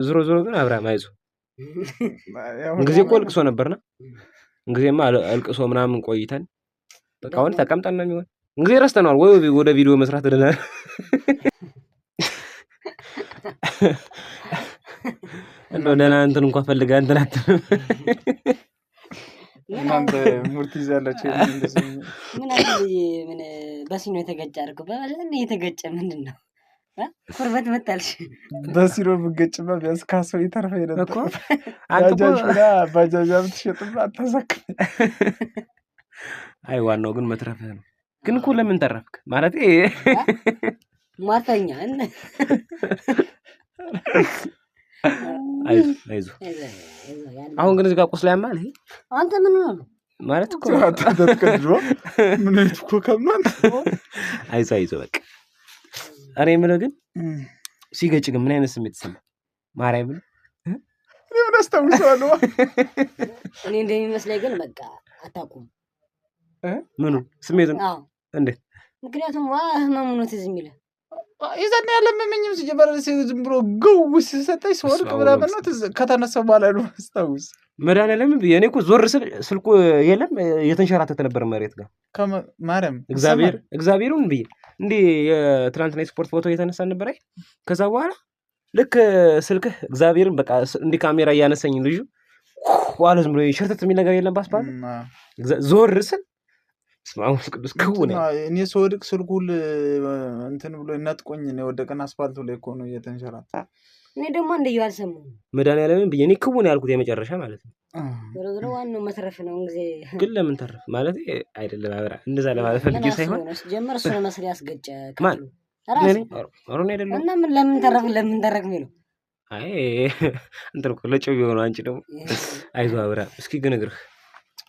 ዞሮ ግን አብርሃም አይዞህ ጊዜ እኮ አልቅሶ ነበርና ጊዜማ አልቅሶ ምናምን ቆይተን በቃ አሁን ተቀምጠን ነው የሚሆን ጊዜ ረስተናል ወይ ወደ ቪዲዮ መስራት ደናል እንደው ደህና እንትን እንኳን ፈልጋ እንትን እናንተ ሙርት ይዛላችሁ እንደዚህ ምን በሲኖ የተገጨ አድርገው በምን የተገጨ ምንድነው ኩርበት መጣልሽ በሲኖ ብገጭማ ቢያንስ ካሰው ይተርፈኝ ነበር እኮ ባጃጃ ብትሸጥማ አታሳክም አይ ዋናው ግን መትረፍህ ነው ግን እኮ ለምን ተረፍክ ማለት ማተኛ አይዞህ አሁን ግን እዚህ ጋር ቁስል ያማል ይሄ አንተ ምን ነው ማለት እኮ ተተከድሮ ምን እኮ ከማን አይዞህ በቃ አሬ ምን ግን ሲገጭ ግን ምን አይነት ስሜት ተሰማ ማርያም እኔ ምን አስታውሳለሁ እኔ እንደሚመስለኝ ግን በቃ አታውቁም ምኑ ስሜቱን እንዴ ምክንያቱም ህመሙ ነው ትዝ የሚለው ይዘን ያለመመኝም ሲጀመር ዝም ብሎ ግውስ ሰጠኝ ሰወርቅ ምናምን ነው ከተነሳ በኋላ ነው አስታውስ መድኃኒዓለም የኔ እኮ ዞር ስልኩ የለም የተንሸራተተ ነበር መሬት ጋር ማርያም እግዚአብሔርን ብዬ እንዴ የትናንትና ስፖርት ፎቶ የተነሳ ነበር አይ ከዛ በኋላ ልክ ስልክህ እግዚአብሔርን በቃ እንዲ ካሜራ እያነሳኝ ልጁ ዋለ ዝም ብሎ ሸርተት የሚል ነገር የለም ባስባል ዞር ስል ስማውስ ቅዱስ ከሆነ እኔ ሰወድቅ ስልኩል እንትን ብሎ እናጥቆኝ ነው ወደቀን አስፋልቱ ላይ እኮ ነው እየተንሸራተ እኔ ደግሞ እንደየው አልሰማም መድኃኒዓለም ብዬ እኔ ከሆነ ያልኩት የመጨረሻ ማለት ነው ዞሮ ዋናው መትረፍ ነው እንግዲህ ግን ለምን ተረፍ ማለት አይደለም አብራ እንደዛ ለማለት ፈልጌ ሳይሆን ጀመር እሱ ነው መስሪያ ያስገጨ ማን አሮን አይደለም እና ምን ለምን ተረፍ ነው አይ እንትን እኮ ለጨው ቢሆን አንቺ ደግሞ አይዞህ አብራ እስኪ ግን እግርህ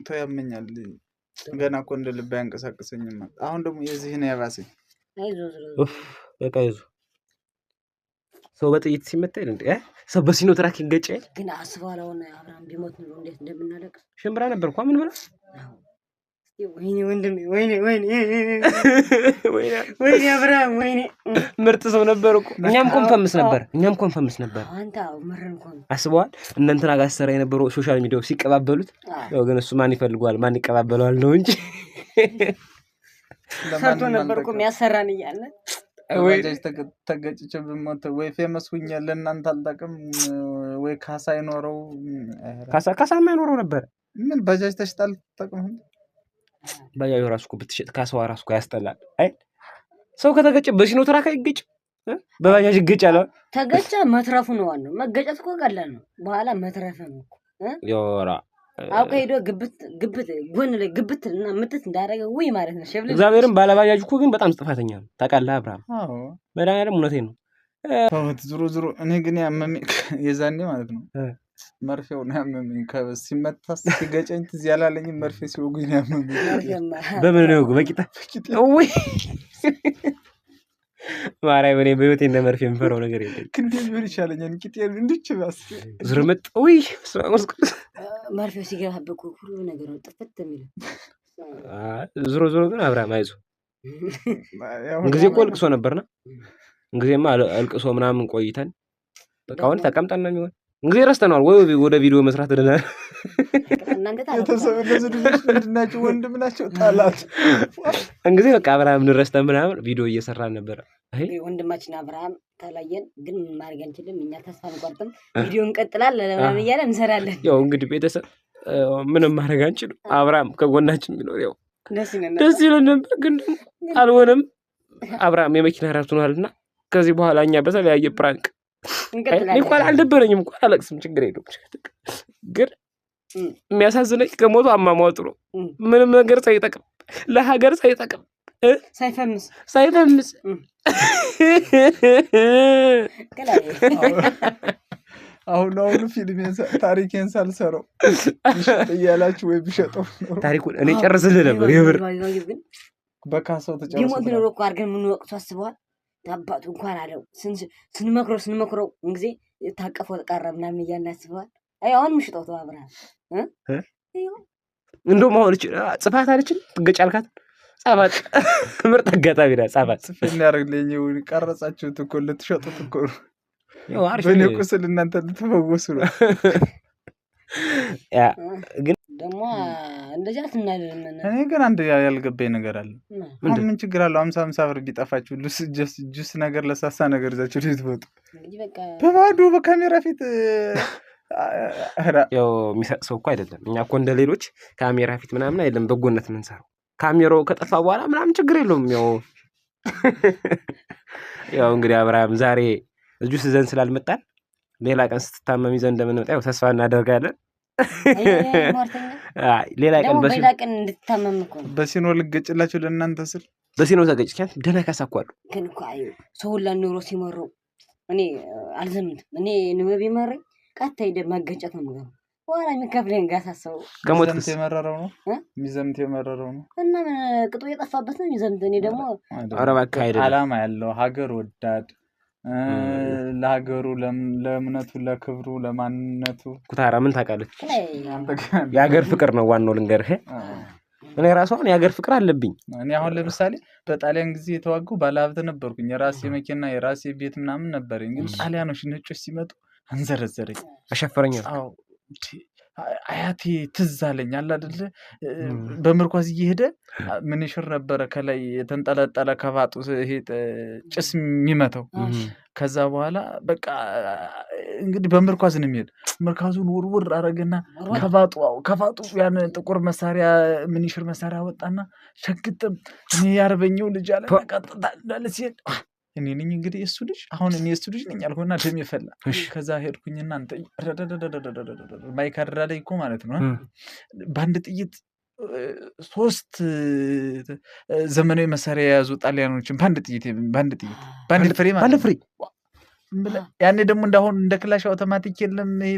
ተያመኛል ገና እኮ እንደ ልብ ያንቀሳቀሰኝም አሁን ደግሞ የዚህ ነው ያባሰኝ ኡፍ በቃ አይዞህ ሰው በጥይት ሲመታ እንዴ ሰው በሲኖ ትራክ ይገጨ ግን አስባለውን አብርሃም ቢሞት ነው እንዴት እንደምናለቅስ ሽምብራ ነበር እንኳን ምን ብላ ወይኔ ወንድሜ ወይኔ አብርሃም ወይኔ ምርጥ ሰው ነበር እኮ እኛም ኮንፈምስ ነበር አንተ መረን ኮን አስበዋል እናንተና ጋር ሰራ የነበረው ሶሻል ሚዲያው ሲቀባበሉት ያው ግን እሱ ማን ይፈልጋል ማን ይቀባበለዋል ነው እንጂ ለማን ነበር እኮ የሚያሰራን ይያለ ወይ ተገጭቼ በሞት ወይ ፌመስ ሁኛለ እናንተ አልጠቅም ወይ ካሳ ይኖረው ካሳ ማይኖረው ነበር ምን ባጃጅ ተሽጣል ተጠቅም ባጃጅ ራሱ እኮ ብትሸጥ ካሳዋ ራሱ እኮ ያስጠላል አይ ሰው ከተገጨ በሲኖ ትራክ አይገጭ በባጃጅ ይገጫል ተገጨ መትረፉ ነው ዋናው መገጨት እኮ ቀላል ነው በኋላ መትረፍ ነው ዮራ አውቀ ሄዶ ግብት ጎን ላይ ግብት እና ምትት እንዳደረገ ወይ ማለት ነው ሸብለ እግዚአብሔርን ባለባጃጅ እኮ ግን በጣም ጥፋተኛ ነው ታውቃለህ አብርሃም አዎ መድኃኒዓለም እውነቴን ነው ታውት ዙሮ እኔ ግን ያመመኝ የዛኔ ማለት ነው መርፌው ነው ያመመኝ ሲመታስ ሲገጨኝ ትዝ ያላለኝ መርፌ ሲወጉኝ ያመመኝ በምን ነው በቂጣ ወይ ማራይ በኔ በህይወቴ እንደ መርፌ የምፈራው ነገር የለም ክንዴ ምን ይሻለኛል ቂጤን እንድች ባስ ዝርምጥ ወይ መርፌው ሲገባበቁ ሁሉ ነገር ነው ጥፍት የሚል ዞሮ ግን አብርሃም አይዞህ ጊዜ እኮ አልቅሶ ነበርና ጊዜማ አልቅሶ ምናምን ቆይተን በቃ አሁን ተቀምጠን ነው የሚሆን እንግዲህ ረስተናል ወይ ወደ ቪዲዮ መስራት ደናል እንደናችሁ ወንድም ናቸው ጣላት እንግዲህ በቃ አብርሃም እንረስተን ምናምን ቪዲዮ እየሰራን ነበር አይ ወንድማችን አብርሃም ታላየን ግን ማርገ እንችልም እኛ ተስፋ እንቆርጥም ቪዲዮ እንቀጥላለን ለማን ይያለ እንሰራለን ያው እንግዲህ ቤተሰብ ምንም ማድረግ አንችልም አብርሃም ከጎናችን ቢኖር ያው ደስ ይለን ነበር ግን አልሆነም አብርሃም የመኪና ራሱ ነውልና ከዚህ በኋላ እኛ በተለያየ ፕራንክ እንኳን አልደበረኝም እንኳን አለቅስም ችግር የለውም ግን የሚያሳዝነኝ ከሞቱ አሟሟቱ ነው ምንም ነገር ሳይጠቅም ለሀገር ሳይጠቅም ሳይፈምስ አሁን ፊልም ታሪኬን ሳልሰራው እያላችሁ ወይ ቢሸጠው ታሪኩን እኔ ጨርስልህ ነበር የብር በካሳው ተጨርሶ ዲሞት ነው እኮ አድርገን ምን ወቅቱ አስበዋል ታባቱ እንኳን አለው ስንመክረው እንግዜ ታቀፈው ተቃረምና ምያና አስበዋል አይ አሁን ምሽጠው ተባብራ እንደውም አሁን ጽፋት አለችን ትገጫልካት ጻፋት ምርጥ አጋጣሚ ነው ጻፋት ጽፈን ያርግልኝ ቀረጻችሁት እኮ ልትሸጡት እኮ ያው አሪፍ በእኔ ቁስል እናንተ ልትፈወሱ ነው። ያ ግን ደግሞ እንደዚህ አትናደድም። እኔ ግን አንድ ያልገባኝ ነገር አለ። አሁን ምን ችግር አለው 50 ብር ቢጠፋችሁ ጁስ ነገር ለሳሳ ነገር ይዛችሁ ልትወጡ በባዶ በካሜራ ፊት ያው የሚሰጥ ሰው እኮ አይደለም። እኛ እኮ እንደ ሌሎች ካሜራ ፊት ምናምን አይደለም በጎነት የምንሰራው። ካሜራው ከጠፋ በኋላ ምናምን ችግር የለውም። ያው እንግዲህ አብርሃም ዛሬ ጁስ ይዘን ስላልመጣን ሌላ ቀን ስትታመም ይዘን እንደምንመጣ ያው ተስፋ እናደርጋለን። ሌላ ቀን እንድትታመም እኮ በሲኖ ልገጭላችሁ ለእናንተ ስል በሲኖ ተገጭቻት ደህና ካሳኳሉ ግን እኮ አዩ ሰው ሁላ ኑሮ ሲመረው እኔ አልዘምትም። እኔ ንበብ ይመረኝ ቀጥታ ሄደ መገጨት ነው የምገባው። በኋላ የሚከፍለኝ ጋር ሳሰው ከሞትስ የመረረው ነው የሚዘምት የመረረው ነው እና ምን ቅጡ የጠፋበት ነው የሚዘምት። እኔ ደግሞ አረባካ አይደለም አላማ ያለው ሀገር ወዳድ ለሀገሩ ለእምነቱ ለክብሩ ለማንነቱ ኩታራ ምን ታውቃለች? የሀገር ፍቅር ነው ዋናው ልንገርህ። እኔ ራሷን የሀገር ፍቅር አለብኝ። እኔ አሁን ለምሳሌ በጣሊያን ጊዜ የተዋጉ ባለሀብት ነበርኩኝ። የራሴ መኪና የራሴ ቤት ምናምን ነበረኝ። ግን ጣሊያኖች ነጮች ሲመጡ አንዘረዘረኝ፣ አሸፈረኝ። አዎ አያቴ ትዝ አለኝ አለ አይደለ በምርኳዝ እየሄደ ምን ይሽር ነበረ ከላይ የተንጠለጠለ ከባጡ ይሄ ጭስ የሚመታው። ከዛ በኋላ በቃ እንግዲህ በምርኳዝ ነው የሚሄድ። ምርኳዙን ውርውር አረገና ከባጡ ያን ጥቁር መሳሪያ ምን ይሽር መሳሪያ ወጣና ሸግጥም እኔ ያርበኛው ልጅ አለ ቀጥታ እንዳለ ሲሄድ እኔ ነኝ እንግዲህ እሱ ልጅ አሁን እኔ እሱ ልጅ ነኝ አልኩና ደም ይፈላ። ከዛ ሄድኩኝና አንተ ማይካድራ ላይ እኮ ማለት ነው በአንድ ጥይት 3 ዘመናዊ መሳሪያ የያዙ ጣሊያኖችን በአንድ ፍሬ ያኔ ደግሞ እንዳሁን እንደ ክላሽ አውቶማቲክ የለም። ይሄ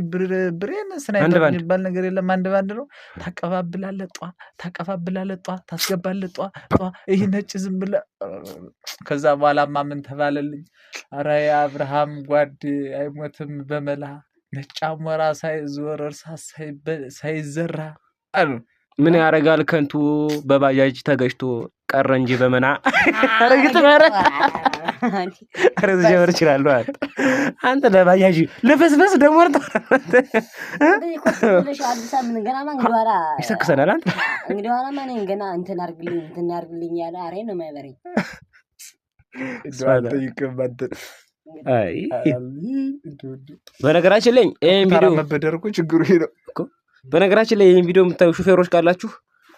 ብሬን ስናይፐር የሚባል ነገር የለም። አንድ ባንድ ነው። ታቀፋብላለህ ጧ ታስገባለህ ጧ ይሄ ነጭ ዝም ብለህ ከዛ በኋላማ ምን ተባለልኝ? ኧረ የአብርሃም ጓድ አይሞትም በመላ ነጭ አሞራ ሳይዞር እርሳስ ሳይዘራ አሉ። ምን ያደርጋል ከንቱ በባጃጅ ተገጭቶ ቀረ እንጂ በመና አረግጥ አረዝ ጀመር ይችላል። አንተ ለባጃጅ ለፈስፈስ ደግሞ ይሰክሰናል። አንተ እንግዲህ ኋላ ማን ገና እንትን አርግልኝ ያለ አሬ ነው የማይበረኝ። በነገራችን ላይ ይሄን ቪዲዮ መበደር እኮ ችግሩ ይሄ ነው እኮ። በነገራችን ላይ ይሄን ቪዲዮ የምታዩ ሹፌሮች ካላችሁ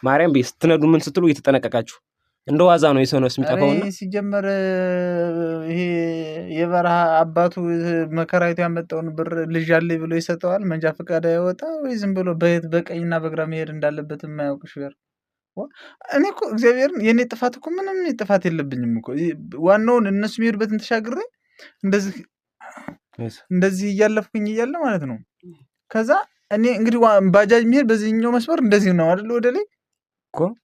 ማርያም ቤት ስትነዱ ምን ስትሉ እየተጠነቀቃችሁ እንደ ዋዛ ነው የሰው ነፍስ የሚጠፋውና ሲጀመር ይሄ የበረሃ አባቱ መከራይቱ ያመጣውን ብር ልጅ አለኝ ብሎ ይሰጠዋል። መንጃ ፈቃድ ያወጣ ወይ ዝም ብሎ በቀኝና በግራ መሄድ እንዳለበት የማያውቅ ሹፌር። እኔ እኮ እግዚአብሔርን የኔ ጥፋት እኮ ምንም ጥፋት የለብኝም እኮ። ዋናውን እነሱ የሚሄዱበትን ተሻግሬ እንደዚህ እያለፍኩኝ እያለ ማለት ነው። ከዛ እኔ እንግዲህ ባጃጅ የሚሄድ በዚህኛው መስመር እንደዚህ ነው አይደል?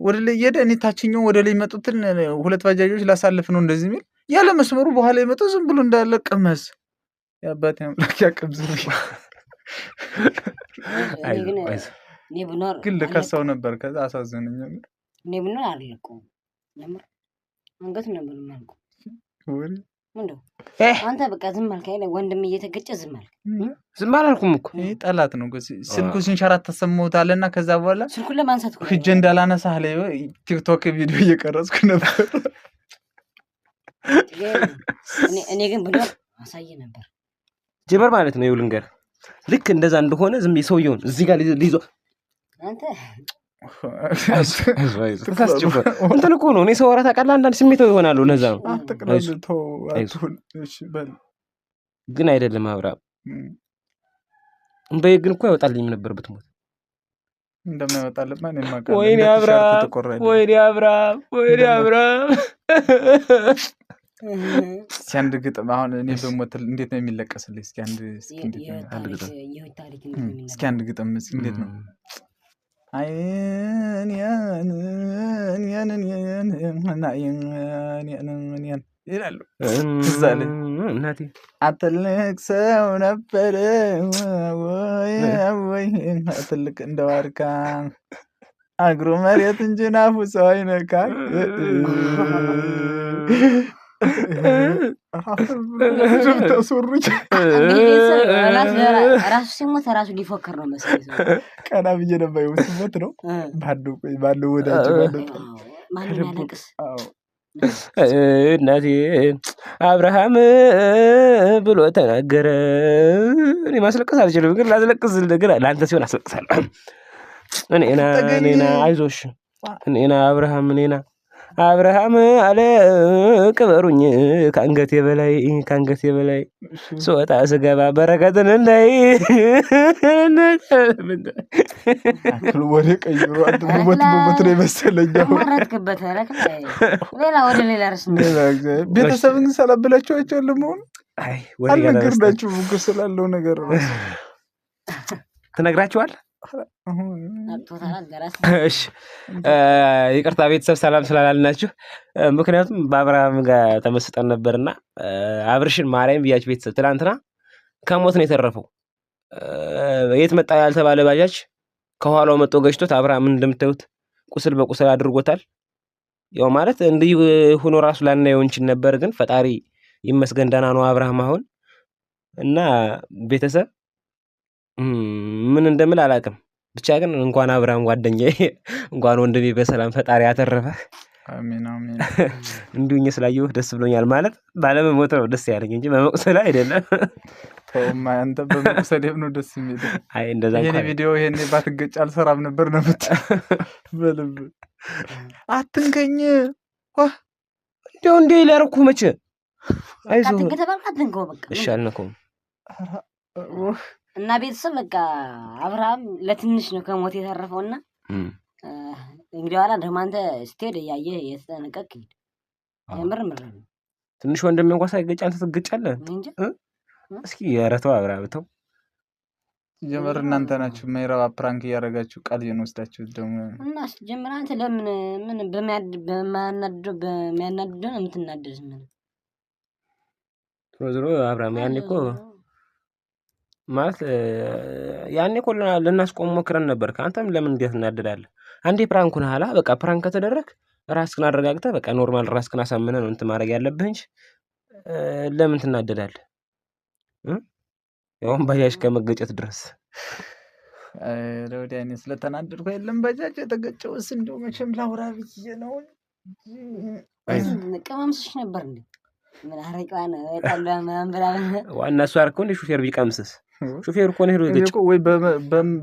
ወደ ላይ እየሄደ እኔ ታችኛው ወደ ላይ የመጡትን 2 ባጃጆች ላሳልፍ ነው እንደዚህ የሚል ያለ መስመሩ በኋላ የመጣው ዝም ብሎ እንዳለ ቅመስ የአባቴ አምላክ ያቀብዝኝ። ግን ልከሳው ነበር። ከዛ አሳዘነኝ። እኔ ብኖር አልልኩም ነበር አንገት ነበር ማልኩ ምንድነው አንተ በቃ ዝም አልክ አይደል? ወንድም እየተገጨ ዝም አልክ። ዝም አላልኩም እኮ ይሄ ጠላት ነው። ስልኩ ሲንሸራት ተሰማውታልና ከዛ በኋላ ስልኩን ለማንሳት እኮ ሂጅ እንዳላነሳህ ላይ ቲክቶክ ቪዲዮ እየቀረጽኩ ነበር። እኔ ግን ብሎ አሳየ ነበር ጀበር ማለት ነው። ይውልንገር ልክ እንደዛ እንደሆነ ዝም ሰውየውን እዚህ ጋር ሊይዞ አንተ እንትን እኮ ነው። እኔ ሰው ወራ ታውቃለህ፣ አንዳንድ ስሜታዊ ይሆናሉ። ለዛ ነው ግን አይደለም አብርሃም እንበይ ግን እኮ ያወጣልኝ ነበር ብትሞት እንደማይወጣልማ እኔ ማቀ ወይኔ አብርሃም እስኪ አንድ ግጥም አሁን እኔ በሞት እንዴት ነው የሚለቀስልኝ? እስኪ አንድ ግጥም እስኪ እንዴት ነው? ይላሉ እዛ ላይ አትልቅ ሰው ነበረ ወይ ትልቅ እንደ ዋርካ እግሩ መሬት እንጂ ናፉ ሰው አይነካ ታስወሩኝ ራሱ ሲሞት ራሱ ሊፎክር ነው መሰለኝ። ቀና ብዬ ነበር ሲሞት ነው ባለው ወዳጅ ማንም ያለቅስ እናቴ አብርሃም ብሎ ተናገረ። እኔ ማስለቀስ አልችልም፣ ግን ላስለቅስ ነገር ለአንተ ሲሆን አስለቅሳለሁ። እኔና አይዞሽ እኔና አብርሃም አለ ቅበሩኝ ከአንገቴ በላይ ስወጣ ስገባ በረከትን እንዳይ ወደ ቀይሮ ሞት ነው የመሰለኝ። ሌላ ርስ ቤተሰብን ሰላም ብላችኋቸው ለመሆኑ አልነገርናችሁም እኮ ስላለው ነገር ትነግራችኋል። እሺ ይቅርታ ቤተሰብ ሰላም ስላላልናችሁ፣ ምክንያቱም በአብርሃም ጋር ተመስጠን ነበርና አብርሽን ማርያም ብያችሁ ቤተሰብ ትናንትና ከሞት ነው የተረፈው። የት መጣ ያልተባለ ባጃጅ ከኋላው መጥቶ ገጭቶት አብርሃምን እንደምታዩት ቁስል በቁስል አድርጎታል። ያው ማለት እንዲህ ሆኖ ራሱ ላናየው እንችል ነበር፣ ግን ፈጣሪ ይመስገን ደህና ነው አብርሃም አሁን። እና ቤተሰብ ምን እንደምል አላውቅም። ብቻ ግን እንኳን አብርሃም ጓደኛዬ እንኳን ወንድሜ በሰላም ፈጣሪ ያተረፈ። አሜን አሜን። እንዲሁኝ ስላየሁህ ደስ ብሎኛል። ማለት ባለመሞት ነው ደስ ያለኝ እንጂ በመቁሰል አይደለም። ተውማ አንተ በመቁሰል ነው ደስ የሚል። አይ እንደዛ ይሄኔ ቪዲዮ ይሄኔ ባትገጭ አልሰራም ነበር ነው በልብ አትንከኝ እንዴ ላርኩ መቼ አይዞህ ከተባልካትንከው በቃ እሺ አልነኩም። እና ቤተሰብ በቃ አብርሃም ለትንሽ ነው ከሞት የተረፈውና እንግዲህ ኋላ ደግሞ አንተ ስትሄድ እያየህ የተጠነቀቅ ሂድ። ምር ትንሽ ወንድሜ እንኳን ሳይገጭ አንተ ትገጫለህ። እስኪ ኧረ ተው አብርሃም ተው። ጀመር እናንተ ናችሁ የማይረባ ፕራንክ እያደረጋችሁ ቃል እየወስዳችሁ ደግሞ እና ጀመር አንተ ለምን ምን በሚያናድደው ነው የምትናደድ? ምን ዞሮ አብርሃም ያኔ እኮ ማለት ያኔ እኮ ልናስቆም ሞክረን ነበር። ከአንተም ለምን እንዴት እናደዳለህ? አንዴ ፕራንኩን ኋላ በቃ ፕራንክ ከተደረግ ራስህን አረጋግተህ በቃ ኖርማል ራስህን አሳምነህ ነው እንትን ማድረግ ያለብህ እንጂ ለምን ትናደዳለህ? ያውም ባጃጅ ከመገጨት ድረስ ለወዲያ እኔ ስለተናደድኩ የለም ባጃጅ የተገጨውስ እንደው መቼም ላውራ ብዬ ነው። ቀማምስሽ ነበር እንዴ? ምን አረቀዋን ወጣላ ማንበላ ዋና እሱ አርኮ እንደ ሹፌር ቢቀምስስ ሹፌር እኮ ነው ሄዶ ገጭ ወይ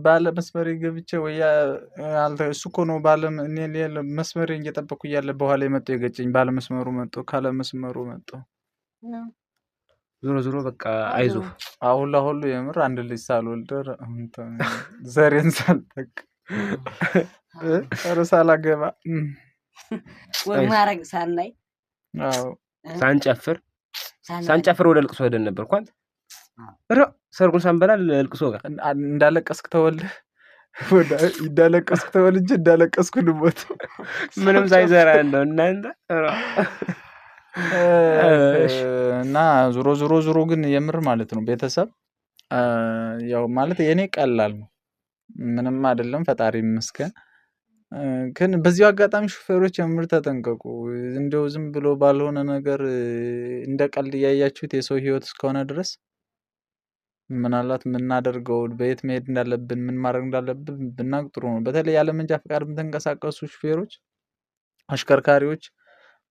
ባለ መስመር ገብቼ ወይ አልተ እሱ እኮ ነው ባለ እኔ ሌላ መስመር እየጠበቅኩ እያለ በኋላ የመጣው የገጨኝ ባለ መስመሩ መጥቶ ካለ መስመሩ መጥቶ ዞሮ በቃ አይዞህ። አሁን ለሁሉ የምር አንድ ልጅ ሳልወልድ ዘሬን ሳልጠቅ ሳላገባ ወይ ማረግ ሳናይ ሳንጨፍር ወደ ልቅሶ ሄደን ነበር። እንኳን ሰርጉን ሳንበላ ልቅሶ ጋር እንዳለቀስክ ተወልህ እንዳለቀስክ ተወልጅ እንዳለቀስኩ ልሞት ምንም ሳይዘራ እንደው እናንተ እና ዞሮ ግን የምር ማለት ነው ቤተሰብ ያው ማለት የኔ ቀላል ነው ምንም አይደለም ፈጣሪ ይመስገን። ግን በዚሁ አጋጣሚ ሹፌሮች የምር ተጠንቀቁ። እንደው ዝም ብሎ ባልሆነ ነገር እንደ ቀልድ ያያችሁት የሰው ህይወት እስከሆነ ድረስ ምናልባት የምናደርገው በየት መሄድ እንዳለብን ምን ማድረግ እንዳለብን ብናውቅ ጥሩ ነው። በተለይ ያለ መንጃ ፈቃድ የምትንቀሳቀሱ ሹፌሮች አሽከርካሪዎች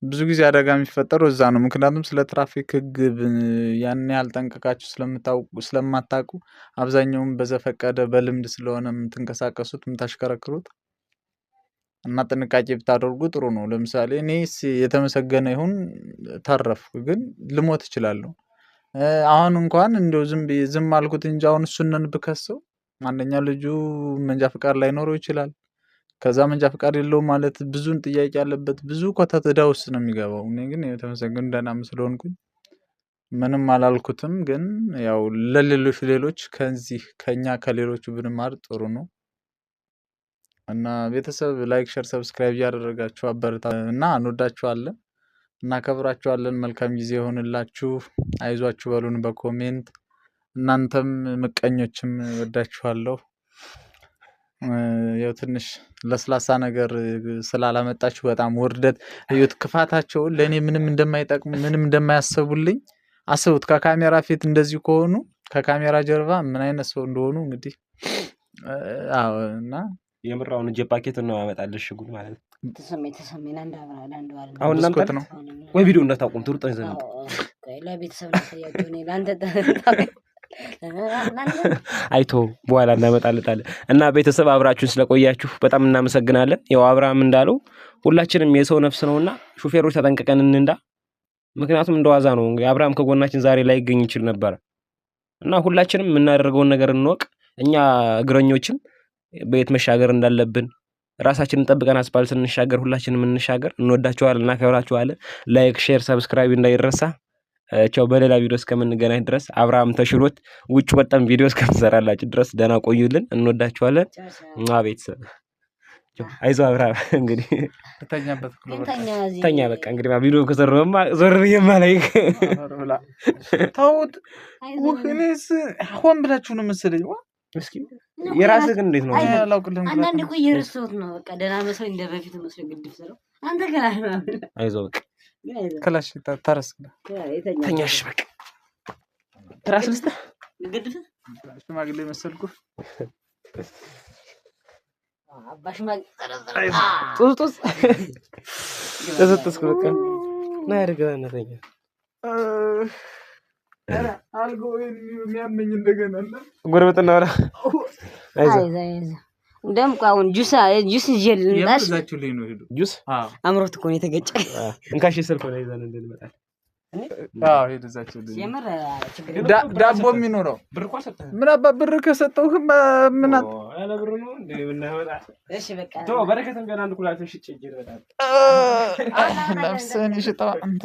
ብዙ ጊዜ አደጋ የሚፈጠረው እዛ ነው። ምክንያቱም ስለ ትራፊክ ህግ ያን ያህል ጠንቅቃችሁ ስለማታውቁ አብዛኛውም በዘፈቀደ በልምድ ስለሆነ የምትንቀሳቀሱት የምታሽከረክሩት እና ጥንቃቄ ብታደርጉ ጥሩ ነው። ለምሳሌ እኔ የተመሰገነ ይሁን ተረፍኩ፣ ግን ልሞት እችላለሁ። አሁን እንኳን እንደው ዝም አልኩት እንጂ አሁን እሱን ብከሰው አንደኛ ልጁ መንጃ ፈቃድ ላይኖረው ይችላል። ከዛ መንጃ ፈቃድ የለው ማለት ብዙን ጥያቄ ያለበት ብዙ ኮተት ዕዳ ውስጥ ነው የሚገባው። እኔ ግን የተመሰገነ ደህናም ስለሆንኩኝ ምንም አላልኩትም። ግን ያው ለሌሎች ከኛ ከሌሎቹ ብንማር ጥሩ ነው። እና ቤተሰብ ላይክ፣ ሼር፣ ሰብስክራይብ ያደረጋችሁ አበረታ እና እንወዳችኋለን እና ከብራችኋለን። መልካም ጊዜ ይሆንላችሁ። አይዟችሁ በሉን በኮሜንት። እናንተም ምቀኞችም ወዳችኋለሁ። ያው ትንሽ ለስላሳ ነገር ስላላመጣችሁ በጣም ውርደት እዩት። ክፋታቸውን ለእኔ ምንም እንደማይጠቅሙ ምንም እንደማያስቡልኝ አስቡት። ከካሜራ ፊት እንደዚህ ከሆኑ ከካሜራ ጀርባ ምን አይነት ሰው እንደሆኑ እንግዲህ አዎ። እና የምራውን እጄ ፓኬት ነው ያመጣልሽ ሽጉጥ ማለት ነው። ተሰሜና እንዳባራዳንደዋል አሁን እናንተ ነው ወይ ቪዲዮ እንዳታቆም ትሩጠን ዘንድ ለቤተሰብ ነው እኔ ላንተ አይቶ በኋላ እናመጣለታለን። እና ቤተሰብ አብራችሁን ስለቆያችሁ በጣም እናመሰግናለን። ያው አብርሃም እንዳለው ሁላችንም የሰው ነፍስ ነውና ሹፌሮች ተጠንቀቀን እንንዳ። ምክንያቱም እንደዋዛ ነው እንግዲህ አብርሃም ከጎናችን ዛሬ ላይ ይገኝ ይችል ነበር እና ሁላችንም የምናደርገውን ነገር እንወቅ። እኛ እግረኞችም በየት መሻገር እንዳለብን ራሳችንን ጠብቀን አስፓልት እንሻገር። ሁላችንም እንሻገር። እንወዳችኋለን፣ እናከብራችኋለን። ላይክ፣ ሼር፣ ሰብስክራይብ እንዳይረሳ። ቻው። በሌላ ቪዲዮ እስከምንገናኝ ድረስ አብርሃም ተሽሎት ውጭ ወጣን ቪዲዮ እስከምንሰራላችሁ ድረስ ደህና ቆዩልን። እንወዳችኋለን። ቤተሰብ አይዞህ አብርሃም እንግዲህ ተኛበት ተኛ። በቃ እንግዲህ ቪዲዮ ከሰራውማ ዞር ብዬማ ላይክ ተውት። ወህኔስ ሆን ብላችሁ ነው መሰለኝ። እስኪ የራስህ ግን እንዴት ነው? አንዳንድ ቆይ የረሳሁት ነው። በቃ ደህና መስሎኝ እንደ በፊት መስሎኝ ግድፍ ስለው አንተ ገና አይዞህ በቃ ክላሽ ታረስ ተኛሽ። በቃ ትራስ ልስጥህ። ግድፍ ሽማግሌ መሰልኩ። አባሽ ማግ ጡስ ተሰጥስኩ። በቃ ና ያደርገና ተኛ። አልጎ የሚያመኝ እንደገና አለ ጎረበጥና ወራ አይዞህ እንደምቆ አሁን ጁስ ይጀል እንዳሽ ይዛችሁልኝ ነው ሄዱ ጁስ አምሮት እኮ ነው የተገጨ። እንካሽ ስልክ ነው ይዘን እንድንመጣ። ሄዱ ይዛችሁልኝ። የምር ዳቦ የሚኖረው ብር እኮ ሰጠህ። ምን አባ ብር ከሰጠው ምን አለ ብር ነው እንዴ? ምን እናመጣ? እሺ በቃ ተው። በረከተም ገና አንድ ኩላሊት ሽጬ ይረዳል። ነፍስህን ይሽጣው አንተ